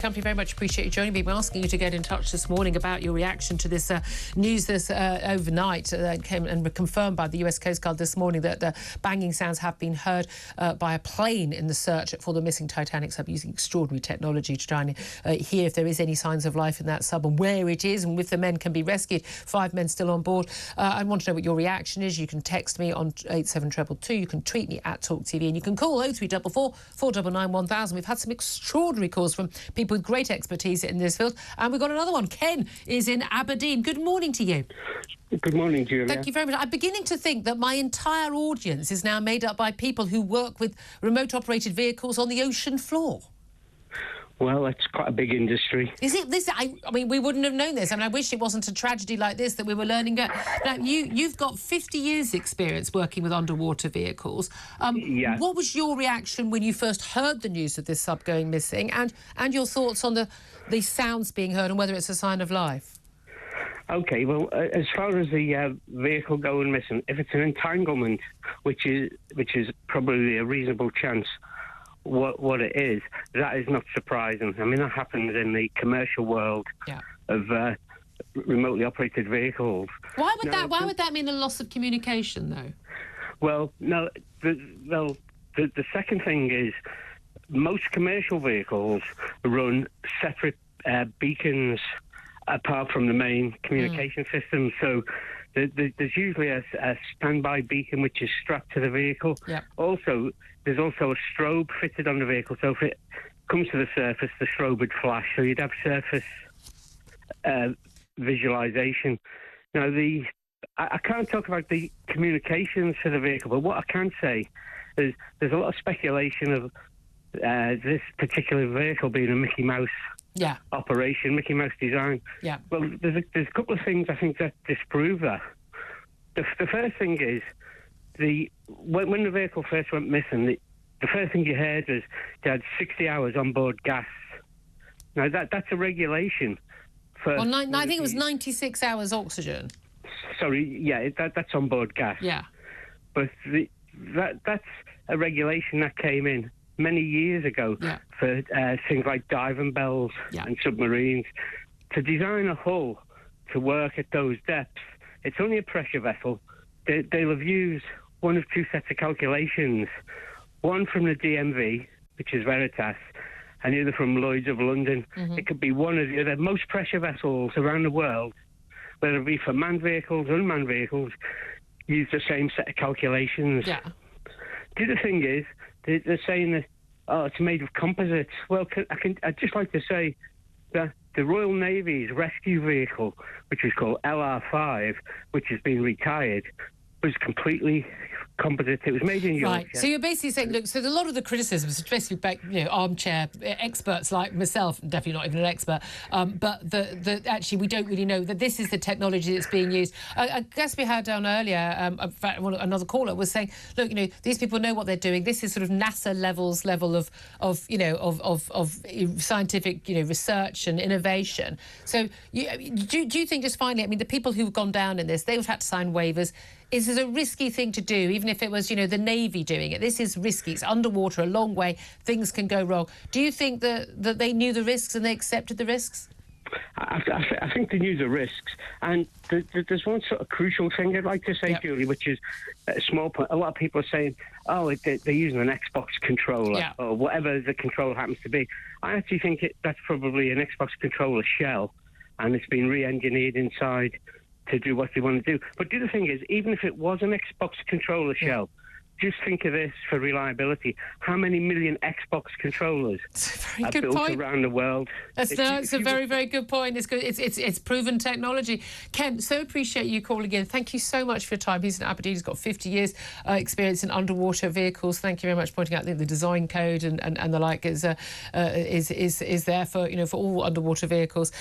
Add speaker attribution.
Speaker 1: Company, very much appreciate you joining me. We're asking you to get in touch this morning about your reaction to this news this overnight came and confirmed by the US Coast Guard this morning that banging sounds have been heard by a plane in the search for the missing Titanic sub, using extraordinary technology to try and hear if there is any signs of life in that sub and where it is and if the men can be rescued. 5 men still on board. I want to know what your reaction is. You can text me on 87222. You can tweet me at TalkTV, and you can call 0344 499 1000. We've had some extraordinary calls from people with great expertise in this field. And we've got another one. Ken is in Aberdeen. Good morning to you.
Speaker 2: Good morning, Julia.
Speaker 1: Thank you very much. I'm beginning to think that my entire audience is now made up by people who work with remote-operated vehicles on the ocean floor.
Speaker 2: Well, it's quite a big industry.
Speaker 1: Is it this? I mean, we wouldn't have known this. I mean, I wish it wasn't a tragedy like this that we were learning. Now, you've got 50 years' experience working with underwater vehicles.
Speaker 2: Yeah.
Speaker 1: What was your reaction when you first heard the news of this sub going missing, and your thoughts on the sounds being heard and whether it's a sign of life?
Speaker 2: OK, well, as far as the vehicle going missing, if it's an entanglement, which is probably a reasonable chance, what it is, that is not surprising. I mean, that happens in the commercial world of remotely operated vehicles.
Speaker 1: Why would that mean a loss of communication, though?
Speaker 2: Well, no. The second thing is most commercial vehicles run separate beacons apart from the main communication system. So there's usually a standby beacon which is strapped to the vehicle. Yep. There's also a strobe fitted on the vehicle, so if it comes to the surface, the strobe would flash, so you'd have surface visualization. Now, I can't talk about the communications for the vehicle, but what I can say is there's a lot of speculation of this particular vehicle being a Mickey Mouse operation, Mickey Mouse design. Yeah. Well, there's a couple of things I think that disprove that. The first thing is, when the vehicle first went missing, the first thing you heard was they had 60 hours on board gas. Now, that's a regulation.
Speaker 1: I think it was 96 hours oxygen.
Speaker 2: Sorry, yeah, that's on board gas.
Speaker 1: Yeah.
Speaker 2: But that's a regulation that came in many years ago for things like diving bells and submarines. To design a hull to work at those depths, it's only a pressure vessel. They'll have used one of two sets of calculations, one from the DMV, which is Veritas, and the other from Lloyd's of London. Mm-hmm. It could be one or the other. Most pressure vessels around the world, whether it be for manned vehicles or unmanned vehicles, use the same set of calculations. Yeah. The other thing is, they're saying that, it's made of composites. Well, I'd just like to say that the Royal Navy's rescue vehicle, which was called LR5, which has been retired, was completely composite. It was made in Yorkshire.
Speaker 1: Right. So you're basically saying, look, so a lot of the criticisms, especially armchair experts like myself, definitely not even an expert, but actually we don't really know that this is the technology that's being used. I guess we had on earlier, another caller was saying, look, these people know what they're doing. This is sort of NASA level of scientific, research and innovation. So do you think, just finally, I mean, the people who've gone down in this, they've had to sign waivers. Is this a risky thing to do, even if it was, the Navy doing it? This is risky. It's underwater a long way. Things can go wrong. Do you think that they knew the risks and they accepted the risks?
Speaker 2: I think they knew the risks. And there's one sort of crucial thing I'd like to say, Julie, which is a small point. A lot of people are saying, they're using an Xbox controller or whatever the controller happens to be. I actually think that's probably an Xbox controller shell, and it's been re-engineered inside to do what they want to do. But the other thing is, even if it was an Xbox controller shell, just think of this for reliability. How many million Xbox controllers are built around the world?
Speaker 1: It's a very, very good point. It's good. It's proven technology. Ken, so appreciate you calling in. Thank you so much for your time. He's in Aberdeen. He's got 50 years experience in underwater vehicles. Thank you very much for pointing out the design code and the like is there for for all underwater vehicles.